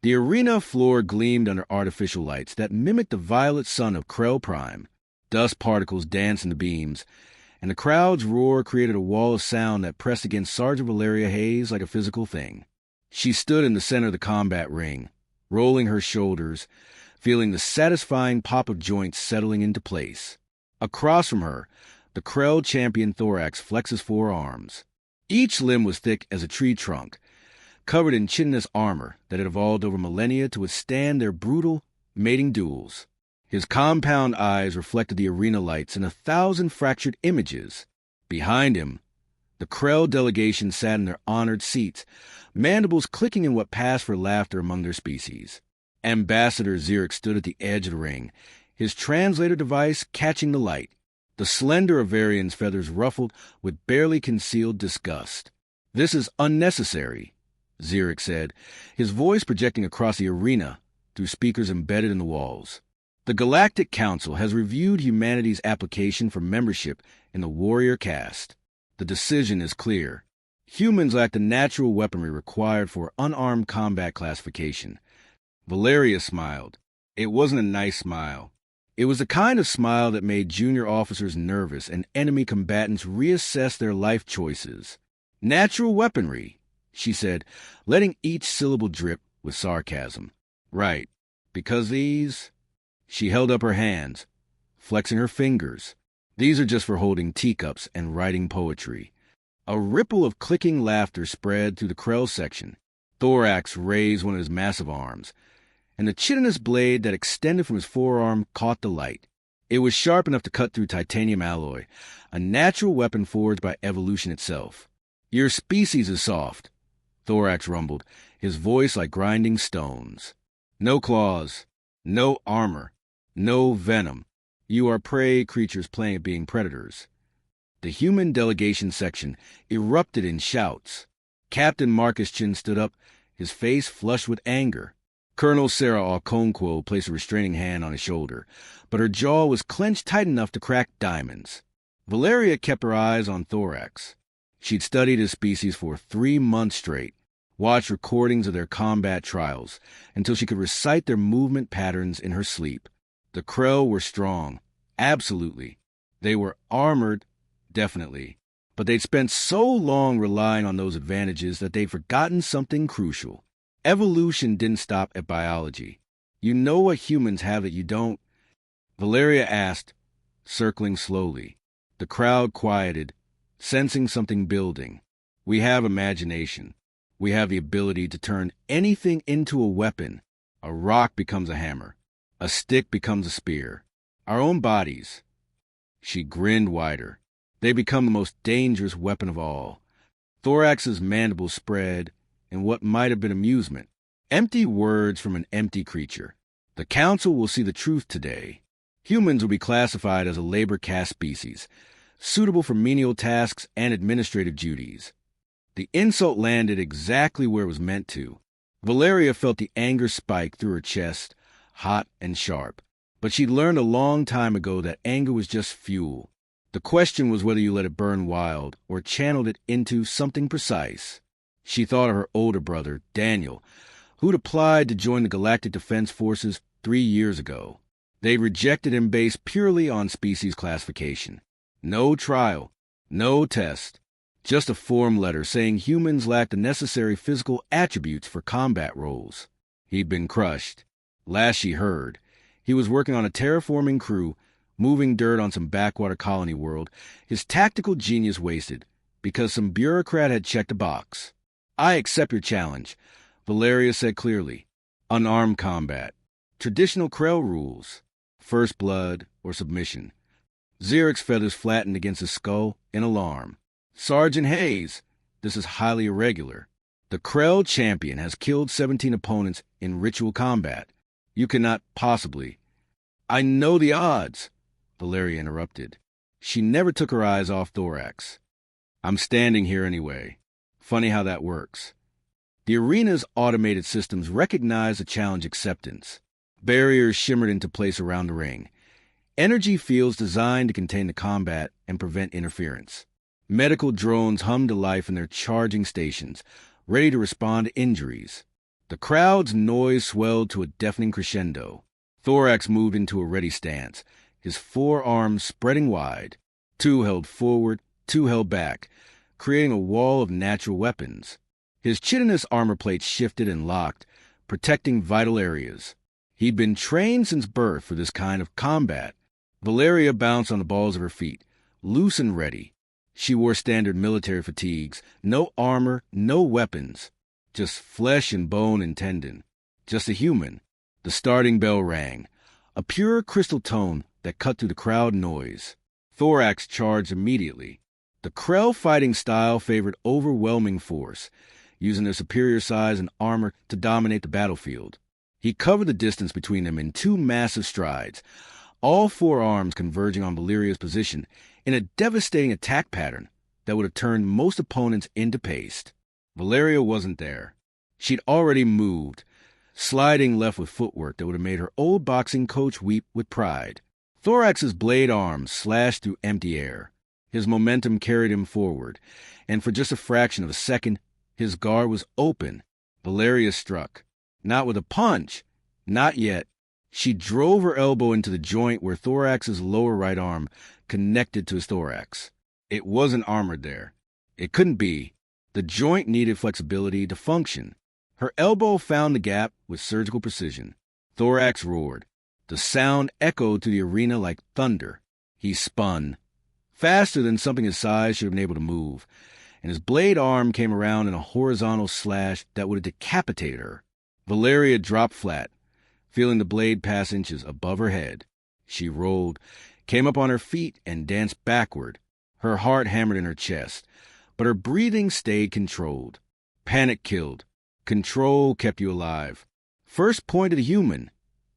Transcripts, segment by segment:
The arena floor gleamed under artificial lights that mimicked the violet sun of Krell Prime. Dust particles danced in the beams, and the crowd's roar created a wall of sound that pressed against Sergeant Valeria Hayes like a physical thing. She stood in the center of the combat ring, rolling her shoulders, feeling the satisfying pop of joints settling into place. Across from her, the Krell champion Thorax flexed his forearms. Each limb was thick as a tree trunk, covered in chitinous armor that had evolved over millennia to withstand their brutal, mating duels. His compound eyes reflected the arena lights in 1,000 fractured images. Behind him, the Krell delegation sat in their honored seats, mandibles clicking in what passed for laughter among their species. Ambassador Xerix stood at the edge of the ring, his translator device catching the light. The slender Avarian's feathers ruffled with barely concealed disgust. "This is unnecessary," Xerix said, his voice projecting across the arena through speakers embedded in the walls. "The Galactic Council has reviewed humanity's application for membership in the warrior caste. The decision is clear. Humans lack the natural weaponry required for unarmed combat classification." Valeria smiled. It wasn't a nice smile. It was the kind of smile that made junior officers nervous and enemy combatants reassess their life choices. "Natural weaponry," she said, letting each syllable drip with sarcasm. "Right, because these—" She held up her hands, flexing her fingers. "These are just for holding teacups and writing poetry." A ripple of clicking laughter spread through the Krell section. Thorax raised one of his massive arms, and the chitinous blade that extended from his forearm caught the light. It was sharp enough to cut through titanium alloy, a natural weapon forged by evolution itself. "Your species is soft," Thorax rumbled, his voice like grinding stones. "No claws, no armor, no venom. You are prey creatures playing at being predators." The human delegation section erupted in shouts. Captain Marcus Chin stood up, his face flushed with anger. Colonel Sarah Okonkwo placed a restraining hand on his shoulder, but her jaw was clenched tight enough to crack diamonds. Valeria kept her eyes on Thorax. She'd studied his species for 3 months straight, watched recordings of their combat trials, until she could recite their movement patterns in her sleep. The Krell were strong, absolutely. They were armored, definitely. But they'd spent so long relying on those advantages that they'd forgotten something crucial. Evolution didn't stop at biology. "You know what humans have that you don't?" Valeria asked, circling slowly. The crowd quieted, sensing something building. "We have imagination. We have the ability to turn anything into a weapon. A rock becomes a hammer. A stick becomes a spear. Our own bodies." She grinned wider. "They become the most dangerous weapon of all." Thorax's mandibles spread in what might have been amusement. Empty words from an empty creature. "The Council will see the truth today. Humans will be classified as a labor caste species, suitable for menial tasks and administrative duties." The insult landed exactly where it was meant to. Valeria felt the anger spike through her chest, hot and sharp. But she'd learned a long time ago that anger was just fuel. The question was whether you let it burn wild or channeled it into something precise. She thought of her older brother, Daniel, who'd applied to join the Galactic Defense Forces 3 years ago. They'd rejected him based purely on species classification. No trial, no test, just a form letter saying humans lacked the necessary physical attributes for combat roles. He'd been crushed. Last she heard, he was working on a terraforming crew, moving dirt on some backwater colony world, his tactical genius wasted, because some bureaucrat had checked a box. "I accept your challenge," Valeria said clearly. "Unarmed combat. Traditional Krell rules. First blood or submission." Xerix's feathers flattened against his skull in alarm. "Sergeant Hayes, this is highly irregular. The Krell champion has killed 17 opponents in ritual combat. You cannot possibly—" "I know the odds," Valeria interrupted. She never took her eyes off Thorax. "I'm standing here anyway. Funny how that works." The arena's automated systems recognized the challenge acceptance. Barriers shimmered into place around the ring. Energy fields designed to contain the combat and prevent interference. Medical drones hummed to life in their charging stations, ready to respond to injuries. The crowd's noise swelled to a deafening crescendo. Thorax moved into a ready stance, his forearms spreading wide. 2 held forward, 2 held back, creating a wall of natural weapons. His chitinous armor plates shifted and locked, protecting vital areas. He'd been trained since birth for this kind of combat. Valeria bounced on the balls of her feet, loose and ready. She wore standard military fatigues, no armor, no weapons. Just flesh and bone and tendon. Just a human. The starting bell rang, a pure crystal tone that cut through the crowd noise. Thorax charged immediately. The Krell fighting style favored overwhelming force, using their superior size and armor to dominate the battlefield. He covered the distance between them in 2 massive strides, all 4 arms converging on Valeria's position in a devastating attack pattern that would have turned most opponents into paste. Valeria wasn't there. She'd already moved, sliding left with footwork that would have made her old boxing coach weep with pride. Thorax's blade arms slashed through empty air. His momentum carried him forward, and for just a fraction of a second, his guard was open. Valeria struck. Not with a punch. Not yet. She drove her elbow into the joint where Thorax's lower right arm connected to his thorax. It wasn't armored there. It couldn't be. The joint needed flexibility to function. Her elbow found the gap with surgical precision. Thorax roared. The sound echoed through the arena like thunder. He spun, faster than something his size should have been able to move, and his blade arm came around in a horizontal slash that would have decapitated her. Valeria dropped flat, feeling the blade pass inches above her head. She rolled, came up on her feet, and danced backward. Her heart hammered in her chest, but her breathing stayed controlled. Panic killed. Control kept you alive. First point of the human,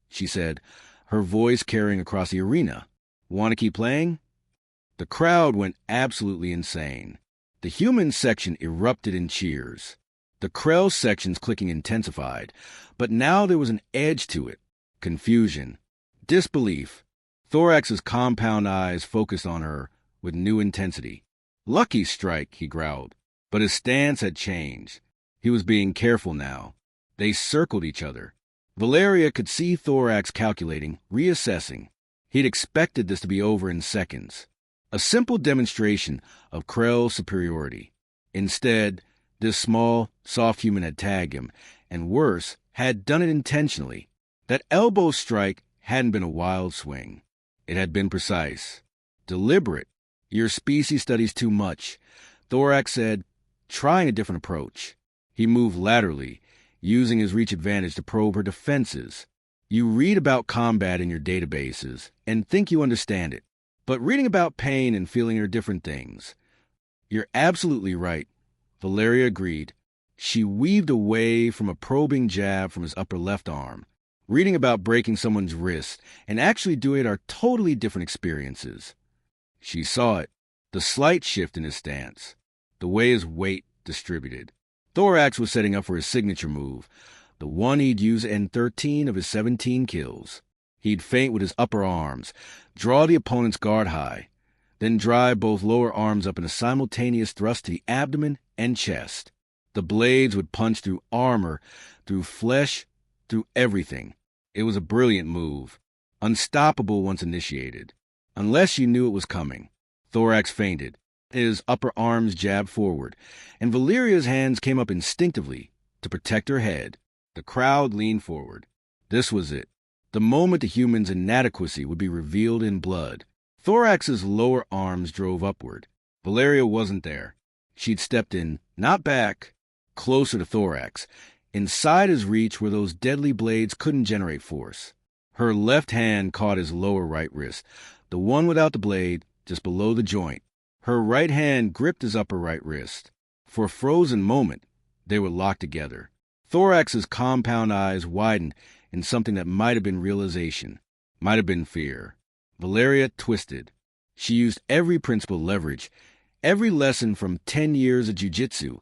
she said, her voice carrying across the arena. Want to keep playing? The crowd went absolutely insane. The human section erupted in cheers. The Krell section's clicking intensified, but now there was an edge to it. Confusion. Disbelief. Thorax's compound eyes focused on her with new intensity. Lucky strike, he growled. But his stance had changed. He was being careful now. They circled each other. Valeria could see Thorax calculating, reassessing. He'd expected this to be over in seconds. A simple demonstration of Krell's superiority. Instead, this small, soft human had tagged him, and worse, had done it intentionally. That elbow strike hadn't been a wild swing. It had been precise. Deliberate. Your species studies too much. Thorax said, trying a different approach. He moved laterally, using his reach advantage to probe her defenses. You read about combat in your databases and think you understand it, but reading about pain and feeling are different things. You're absolutely right, Valeria agreed. She weaved away from a probing jab from his upper left arm. Reading about breaking someone's wrist and actually doing it are totally different experiences. She saw it, the slight shift in his stance, the way his weight distributed. Thorax was setting up for his signature move, the one he'd use in 13 of his 17 kills. He'd feint with his upper arms, draw the opponent's guard high, then drive both lower arms up in a simultaneous thrust to the abdomen and chest. The blades would punch through armor, through flesh, through everything. It was a brilliant move, unstoppable once initiated, unless you knew it was coming. Thorax feinted. His upper arms jabbed forward, and Valeria's hands came up instinctively to protect her head. The crowd leaned forward. This was it. The moment the human's inadequacy would be revealed in blood. Thorax's lower arms drove upward. Valeria wasn't there. She'd stepped in, not back, closer to Thorax, inside his reach where those deadly blades couldn't generate force. Her left hand caught his lower right wrist, the one without the blade, just below the joint. Her right hand gripped his upper right wrist. For a frozen moment, they were locked together. Thorax's compound eyes widened in something that might have been realization, might have been fear. Valeria twisted. She used every principle leverage, every lesson from 10 years of jiu-jitsu,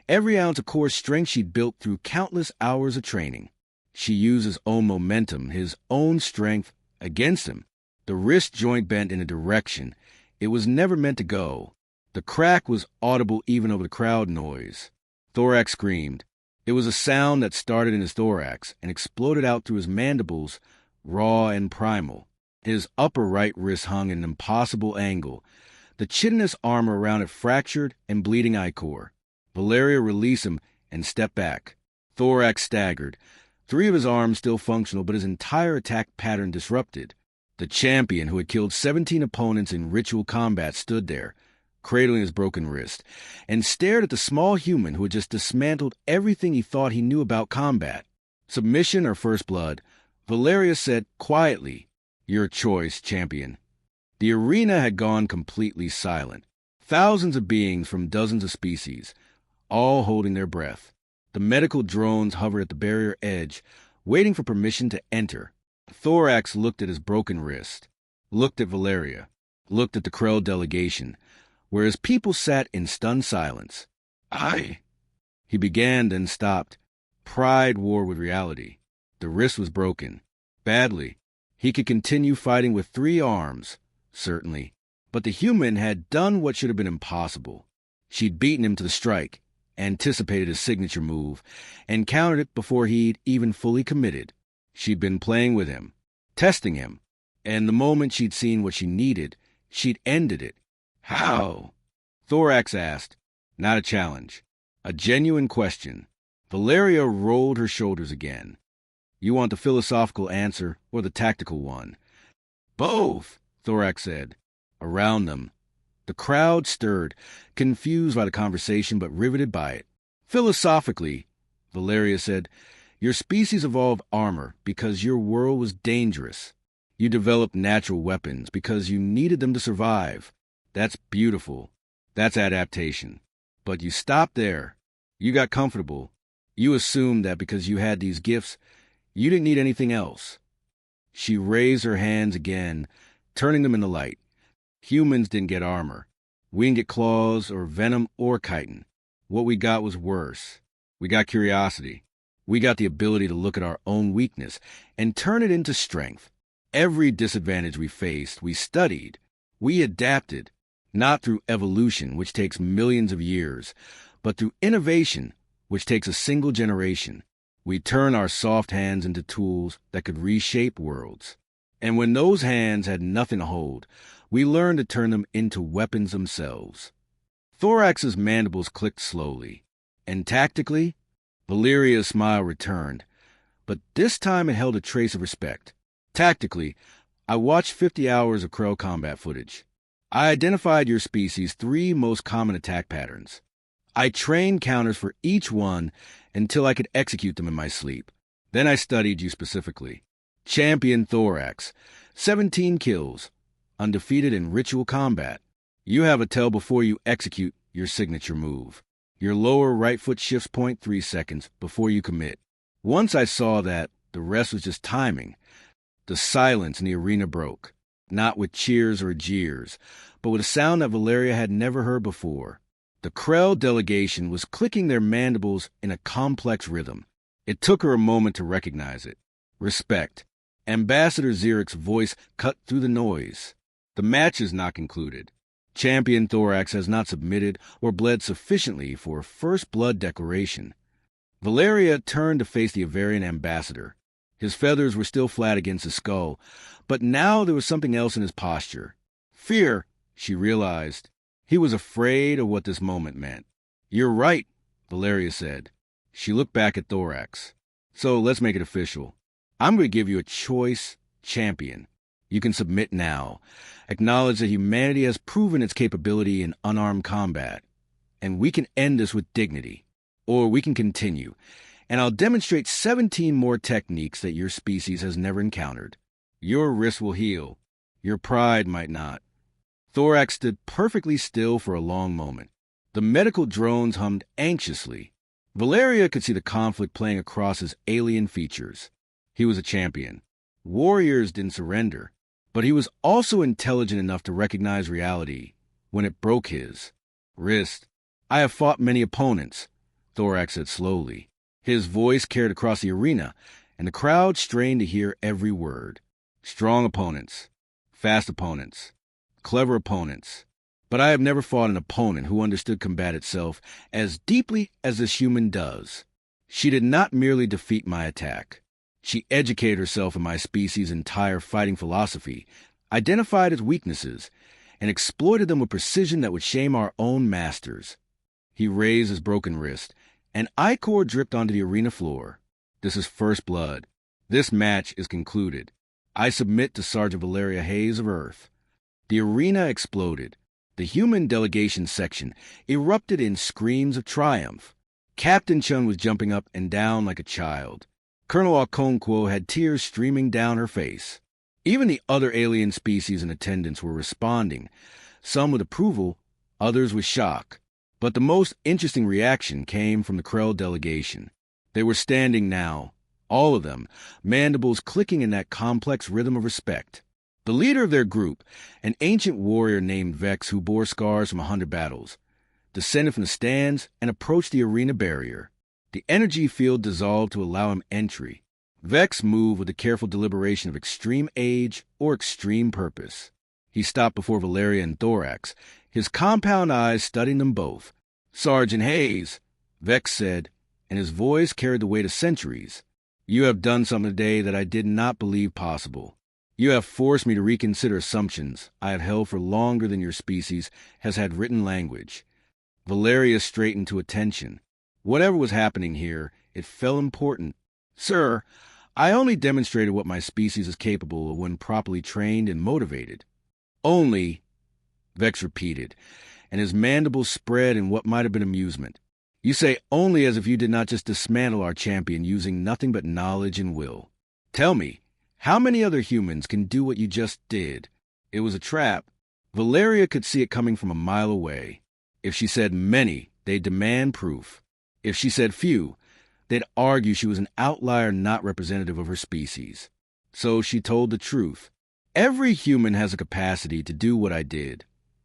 every ounce of core strength she'd built through countless hours of training. She used his own momentum, his own strength, against him. The wrist joint bent in a direction it was never meant to go. The crack was audible even over the crowd noise. Thorax screamed. It was a sound that started in his thorax and exploded out through his mandibles, raw and primal. His upper right wrist hung at an impossible angle, the chitinous armor around it fractured and bleeding ichor. Valeria released him and stepped back. Thorax staggered, 3 of his arms still functional, but his entire attack pattern disrupted. The champion who had killed 17 opponents in ritual combat stood there, cradling his broken wrist, and stared at the small human who had just dismantled everything he thought he knew about combat. Submission or first blood? Valeria said quietly, "Your choice, champion." The arena had gone completely silent. Thousands of beings from dozens of species, all holding their breath. The medical drones hovered at the barrier edge, waiting for permission to enter. Thorax looked at his broken wrist, looked at Valeria, looked at the Krell delegation, where his people sat in stunned silence. He began, then stopped. Pride war with reality. The wrist was broken. Badly. He could continue fighting with 3 arms, certainly. But the human had done what should have been impossible. She'd beaten him to the strike, anticipated his signature move, and countered it before he'd even fully committed. She'd been playing with him, testing him, and the moment she'd seen what she needed, she'd ended it. How? Thorax asked. Not a challenge. A genuine question. Valeria rolled her shoulders again. You want the philosophical answer or the tactical one? Both, Thorax said. Around them, the crowd stirred, confused by the conversation but riveted by it. Philosophically, Valeria said, your species evolved armor because your world was dangerous. You developed natural weapons because you needed them to survive. That's beautiful. That's adaptation. But you stopped there. You got comfortable. You assumed that because you had these gifts, you didn't need anything else. She raised her hands again, turning them into light. Humans didn't get armor. We didn't get claws or venom or chitin. What we got was worse. We got curiosity. We got the ability to look at our own weakness and turn it into strength. Every disadvantage we faced, we studied. We adapted, not through evolution, which takes millions of years, but through innovation, which takes a single generation. We turn our soft hands into tools that could reshape worlds. And when those hands had nothing to hold, we learned to turn them into weapons themselves. Thorax's mandibles clicked slowly, and tactically, Valeria's smile returned, but this time it held a trace of respect. Tactically, I watched 50 hours of Krell combat footage. I identified your species' 3 most common attack patterns. I trained counters for each one until I could execute them in my sleep. Then I studied you specifically. Champion Thorax, 17 kills, undefeated in ritual combat. You have a tell before you execute your signature move. Your lower right foot shifts 0.3 seconds before you commit. Once I saw that, the rest was just timing. The silence in the arena broke, not with cheers or jeers, but with a sound that Valeria had never heard before. The Krell delegation was clicking their mandibles in a complex rhythm. It took her a moment to recognize it. Respect. Ambassador Zirich's voice cut through the noise. The match is not concluded. Champion Thorax has not submitted or bled sufficiently for a first blood declaration. Valeria turned to face the Avarian ambassador. His feathers were still flat against his skull, but now there was something else in his posture. Fear, she realized. He was afraid of what this moment meant. You're right, Valeria said. She looked back at Thorax. So let's make it official. I'm going to give you a choice champion. You can submit now. Acknowledge that humanity has proven its capability in unarmed combat. And we can end this with dignity. Or we can continue. And I'll demonstrate 17 more techniques that your species has never encountered. Your wrist will heal. Your pride might not. Thorax stood perfectly still for a long moment. The medical drones hummed anxiously. Valeria could see the conflict playing across his alien features. He was a champion. Warriors didn't surrender. But he was also intelligent enough to recognize reality when it broke his wrist. I have fought many opponents, Thorax said slowly. His voice carried across the arena, and the crowd strained to hear every word. Strong opponents, fast opponents, clever opponents. But I have never fought an opponent who understood combat itself as deeply as this human does. She did not merely defeat my attack. She educated herself in my species' entire fighting philosophy, identified its weaknesses, and exploited them with precision that would shame our own masters. He raised his broken wrist, and ichor dripped onto the arena floor. This is first blood. This match is concluded. I submit to Sergeant Valeria Hayes of Earth. The arena exploded. The human delegation section erupted in screams of triumph. Captain Chun was jumping up and down like a child. Colonel Okonkwo had tears streaming down her face. Even the other alien species in attendance were responding, some with approval, others with shock. But the most interesting reaction came from the Krell delegation. They were standing now, all of them, mandibles clicking in that complex rhythm of respect. The leader of their group, an ancient warrior named Vex who bore scars from 100 battles, descended from the stands and approached the arena barrier. The energy field dissolved to allow him entry. Vex moved with the careful deliberation of extreme age or extreme purpose. He stopped before Valeria and Thorax, his compound eyes studying them both. "Sergeant Hayes," Vex said, and his voice carried the weight of centuries. "You have done something today that I did not believe possible. You have forced me to reconsider assumptions I have held for longer than your species has had written language." Valeria straightened to attention. Whatever was happening here, it felt important. "Sir, I only demonstrated what my species is capable of when properly trained and motivated." "Only," Vex repeated, and his mandibles spread in what might have been amusement. "You say only as if you did not just dismantle our champion using nothing but knowledge and will. Tell me, how many other humans can do what you just did?" It was a trap. Valeria could see it coming from a mile away. If she said many, they'd demand proof. If she said few, they'd argue she was an outlier not representative of her species. So she told the truth. "Every human has a capacity to do what I did,"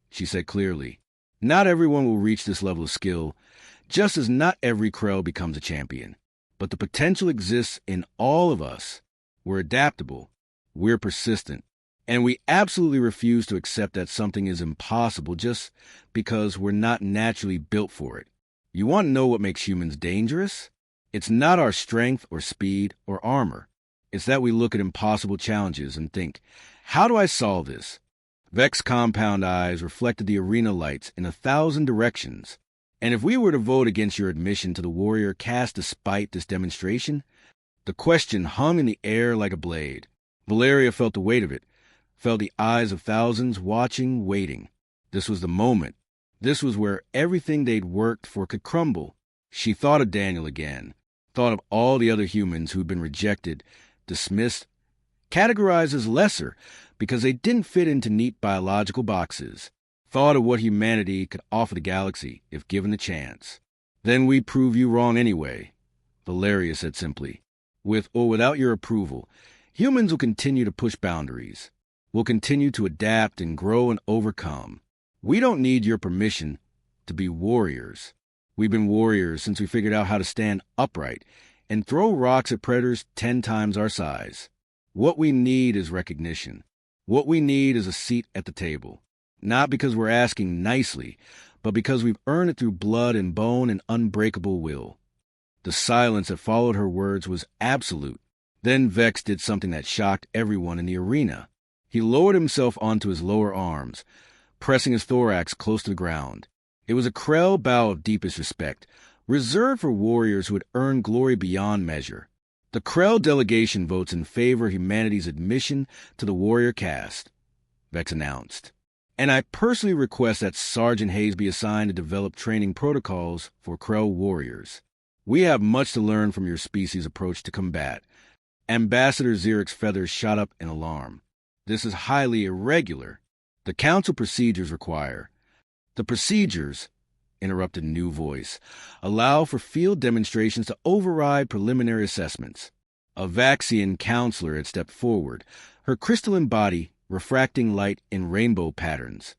she said clearly. "Not everyone will reach this level of skill, just as not every Krell becomes a champion. But the potential exists in all of us. We're adaptable, we're persistent, and we absolutely refuse to accept that something is impossible just because we're not naturally built for it. You want to know what makes humans dangerous? It's not our strength or speed or armor. It's that we look at impossible challenges and think, how do I solve this?" Vex's compound eyes reflected the arena lights in 1,000 directions. "And if we were to vote against your admission to the warrior caste despite this demonstration?" The question hung in the air like a blade. Valeria felt the weight of it, felt the eyes of thousands watching, waiting. This was the moment. This was where everything they'd worked for could crumble. She thought of Daniel again, thought of all the other humans who'd been rejected, dismissed, categorized as lesser because they didn't fit into neat biological boxes, thought of what humanity could offer the galaxy if given the chance. "Then we'd prove you wrong anyway," Valeria said simply. "With or without your approval, humans will continue to push boundaries. We'll continue to adapt and grow and overcome. We don't need your permission to be warriors. We've been warriors since we figured out how to stand upright and throw rocks at predators 10 times our size. What we need is recognition. What we need is a seat at the table. Not because we're asking nicely, but because we've earned it through blood and bone and unbreakable will." The silence that followed her words was absolute. Then Vex did something that shocked everyone in the arena. He lowered himself onto his lower arms, pressing his thorax close to the ground. It was a Krell bow of deepest respect, reserved for warriors who had earned glory beyond measure. "The Krell delegation votes in favor of humanity's admission to the warrior caste," Vex announced. "And I personally request that Sergeant Hayes be assigned to develop training protocols for Krell warriors. We have much to learn from your species' approach to combat." Ambassador Zirich's feathers shot up in alarm. "This is highly irregular. The council procedures require—" "The procedures," interrupted a new voice, "allow for field demonstrations to override preliminary assessments." A Vaxian counselor had stepped forward, her crystalline body refracting light in rainbow patterns.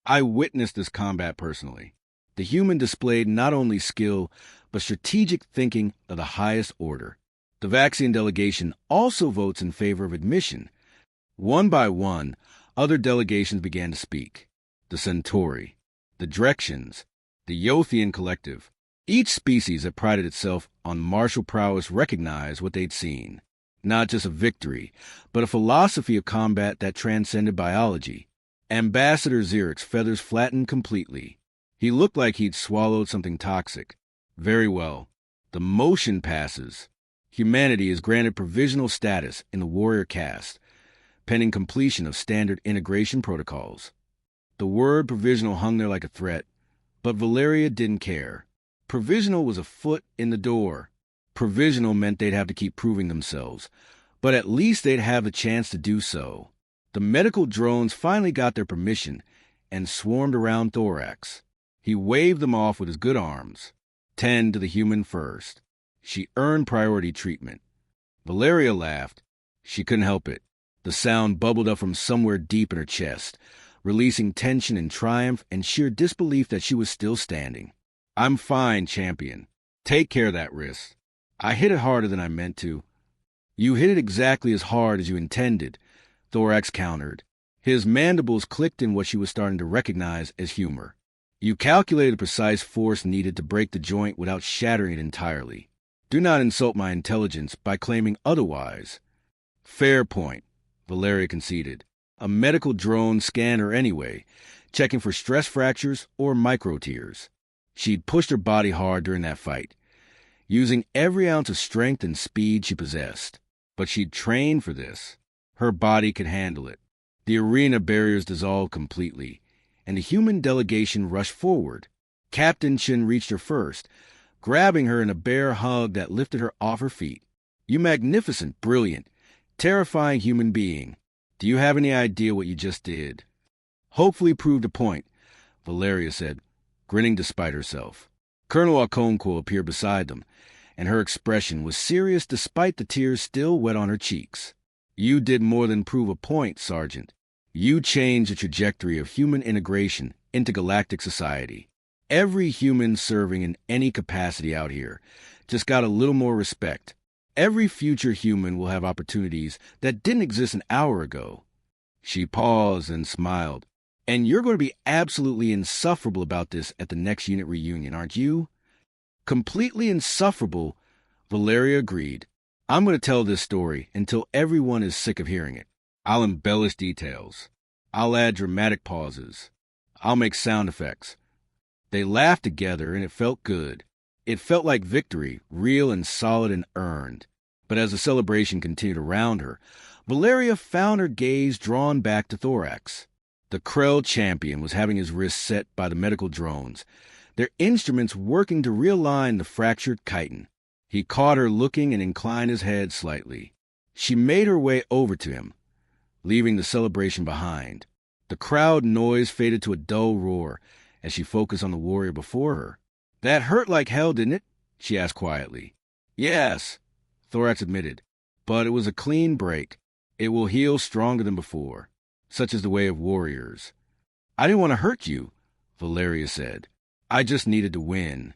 "I witnessed this combat personally. The human displayed not only skill, but strategic thinking of the highest order. The Vaxian delegation also votes in favor of admission." One by one, other delegations began to speak. The Centauri, the Drexians, the Yothian Collective, Each species that prided itself on martial prowess recognized what they'd seen. Not just a victory, but a philosophy of combat that transcended biology. Ambassador Xeric's feathers flattened completely. He looked like he'd swallowed something toxic. Very well. The motion passes. Humanity is granted provisional status in the warrior caste, pending completion of standard integration protocols. The word provisional hung there like a threat, but Valeria didn't care. Provisional was a foot in the door. Provisional meant they'd have to keep proving themselves, but at least they'd have a chance to do so. The medical drones finally got their permission and swarmed around Thorax. He waved them off with his good arms. 10 to the human first. She earned priority treatment. Valeria laughed. She couldn't help it. The sound bubbled up from somewhere deep in her chest, releasing tension and triumph and sheer disbelief that she was still standing. I'm fine, champion. Take care of that wrist. I hit it harder than I meant to. You hit it exactly as hard as you intended, Thorax countered. His mandibles clicked in what she was starting to recognize as humor. You calculated the precise force needed to break the joint without shattering it entirely. Do not insult my intelligence by claiming otherwise. Fair point, Valeria conceded. A medical drone scanned her anyway, checking for stress fractures or micro tears. She'd pushed her body hard during that fight, using every ounce of strength and speed she possessed. But she'd trained for this. Her body could handle it. The arena barriers dissolved completely, and the human delegation rushed forward. Captain Shin reached her first, grabbing her in a bear hug that lifted her off her feet. You magnificent, brilliant, terrifying human being. Do you have any idea what you just did? Hopefully proved a point, Valeria said, grinning despite herself. Colonel Okonkwo appeared beside them, and her expression was serious despite the tears still wet on her cheeks. You did more than prove a point, Sergeant. You changed the trajectory of human integration into galactic society. Every human serving in any capacity out here just got a little more respect. Every future human will have opportunities that didn't exist an hour ago. She paused and smiled. And you're going to be absolutely insufferable about this at the next unit reunion, aren't you? Completely insufferable, Valeria agreed. I'm going to tell this story until everyone is sick of hearing it. I'll embellish details. I'll add dramatic pauses. I'll make sound effects. They laughed together, and it felt good. It felt like victory, real and solid and earned. But as the celebration continued around her, Valeria found her gaze drawn back to Thorax. The Krell champion was having his wrist set by the medical drones, their instruments working to realign the fractured chitin. He caught her looking and inclined his head slightly. She made her way over to him, leaving the celebration behind. The crowd noise faded to a dull roar as she focused on the warrior before her. That hurt like hell, didn't it? She asked quietly. Yes, Thorax admitted, but it was a clean break. It will heal stronger than before. Such is the way of warriors. I didn't want to hurt you, Valeria said. I just needed to win.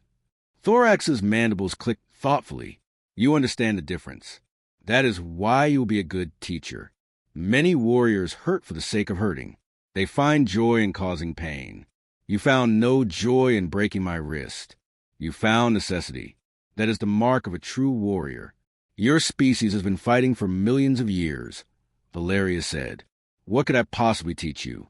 Thorax's mandibles clicked thoughtfully. You understand the difference. That is why you'll be a good teacher. Many warriors hurt for the sake of hurting. They find joy in causing pain. You found no joy in breaking my wrist. You found necessity. That is the mark of a true warrior. Your species has been fighting for millions of years, Valeria said. What could I possibly teach you?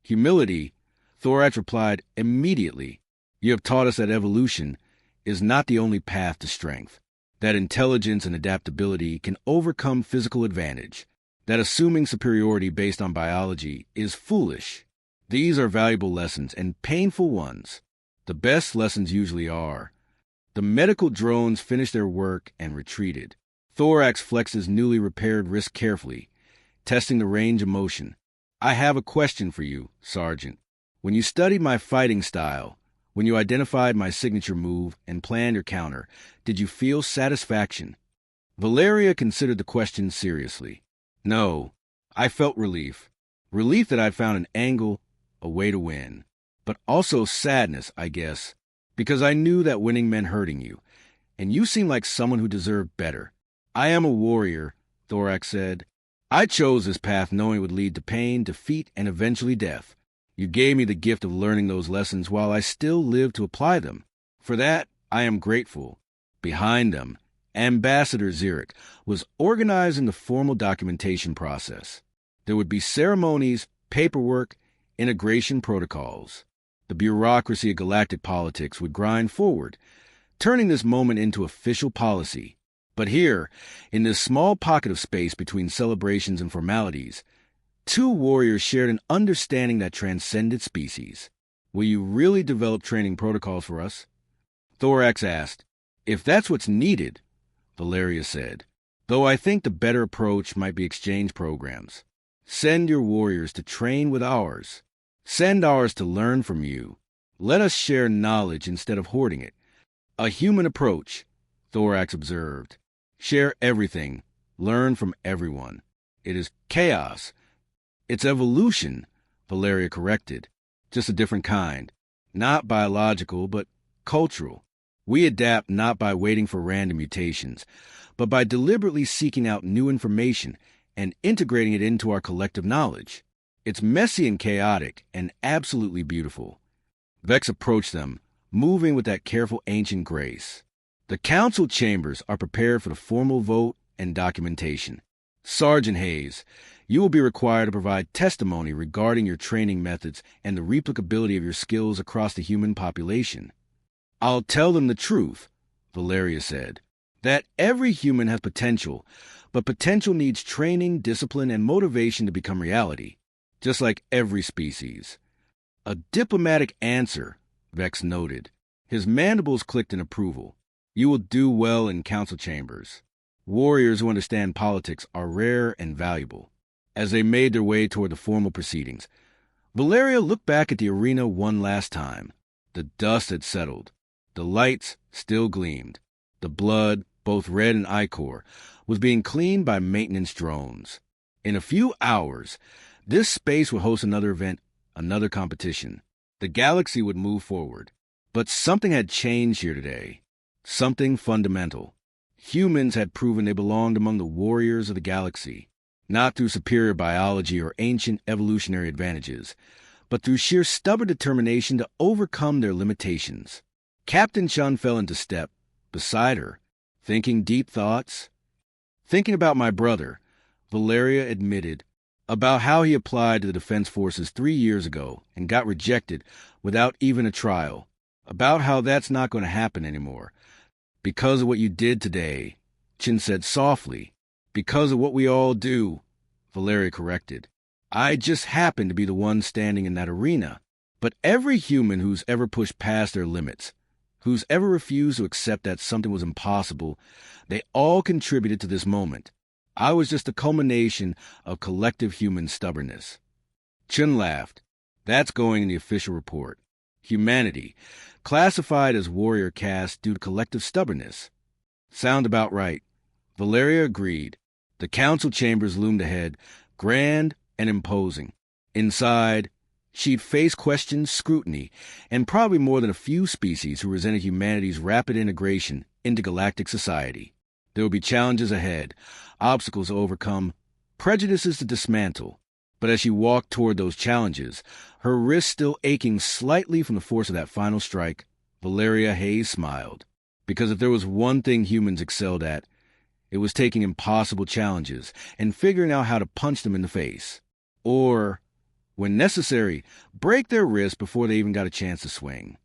Humility, Thorax replied immediately. You have taught us that evolution is not the only path to strength, that intelligence and adaptability can overcome physical advantage, that assuming superiority based on biology is foolish. These are valuable lessons and painful ones. The best lessons usually are. The medical drones finished their work and retreated. Thorax flexed his newly repaired wrist carefully, testing the range of motion. I have a question for you, Sergeant. When you studied my fighting style, when you identified my signature move and planned your counter, did you feel satisfaction? Valeria considered the question seriously. No, I felt relief. Relief that I'd found an angle, a way to win. But also sadness, I guess, because I knew that winning meant hurting you, and you seemed like someone who deserved better. I am a warrior, Thorax said. I chose this path knowing it would lead to pain, defeat, and eventually death. You gave me the gift of learning those lessons while I still lived to apply them. For that, I am grateful. Behind them, Ambassador Zurich was organizing the formal documentation process. There would be ceremonies, paperwork, integration protocols. The bureaucracy of galactic politics would grind forward, turning this moment into official policy. But here, in this small pocket of space between celebrations and formalities, two warriors shared an understanding that transcended species. Will you really develop training protocols for us? Thorax asked. If that's what's needed, Valeria said, though I think the better approach might be exchange programs. Send your warriors to train with ours. Send ours to learn from you. Let us share knowledge instead of hoarding it. A human approach, Thorax observed. Share everything. Learn from everyone. It is chaos. It's evolution, Valeria corrected. Just a different kind. Not biological, but cultural. We adapt not by waiting for random mutations, but by deliberately seeking out new information and integrating it into our collective knowledge. It's messy and chaotic and absolutely beautiful. Vex approached them, moving with that careful ancient grace. The council chambers are prepared for the formal vote and documentation. Sergeant Hayes, you will be required to provide testimony regarding your training methods and the replicability of your skills across the human population. I'll tell them the truth, Valeria said, that every human has potential, but potential needs training, discipline, and motivation to become reality, just like every species. A diplomatic answer, Vex noted. His mandibles clicked in approval. You will do well in council chambers. Warriors who understand politics are rare and valuable. As they made their way toward the formal proceedings, Valeria looked back at the arena one last time. The dust had settled. The lights still gleamed. The blood, both red and ichor, was being cleaned by maintenance drones. In a few hours, this space would host another event, another competition. The galaxy would move forward. But something had changed here today. Something fundamental. Humans had proven they belonged among the warriors of the galaxy, not through superior biology or ancient evolutionary advantages, but through sheer stubborn determination to overcome their limitations. Captain Chun fell into step, beside her, thinking deep thoughts. Thinking about my brother, Valeria admitted, about how he applied to the Defense Forces 3 years ago and got rejected without even a trial, about how that's not going to happen anymore. Because of what you did today, Chin said softly. Because of what we all do, Valeria corrected. I just happened to be the one standing in that arena. But every human who's ever pushed past their limits, who's ever refused to accept that something was impossible, they all contributed to this moment. I was just a culmination of collective human stubbornness. Chun laughed. That's going in the official report. Humanity, classified as warrior caste due to collective stubbornness. Sound about right. Valeria agreed. The council chambers loomed ahead, grand and imposing. Inside, she'd face questions, scrutiny, and probably more than a few species who resented humanity's rapid integration into galactic society. There would be challenges ahead, obstacles to overcome, prejudices to dismantle. But as she walked toward those challenges, her wrist still aching slightly from the force of that final strike, Valeria Hayes smiled. Because if there was one thing humans excelled at, it was taking impossible challenges and figuring out how to punch them in the face. Or, when necessary, break their wrists before they even got a chance to swing.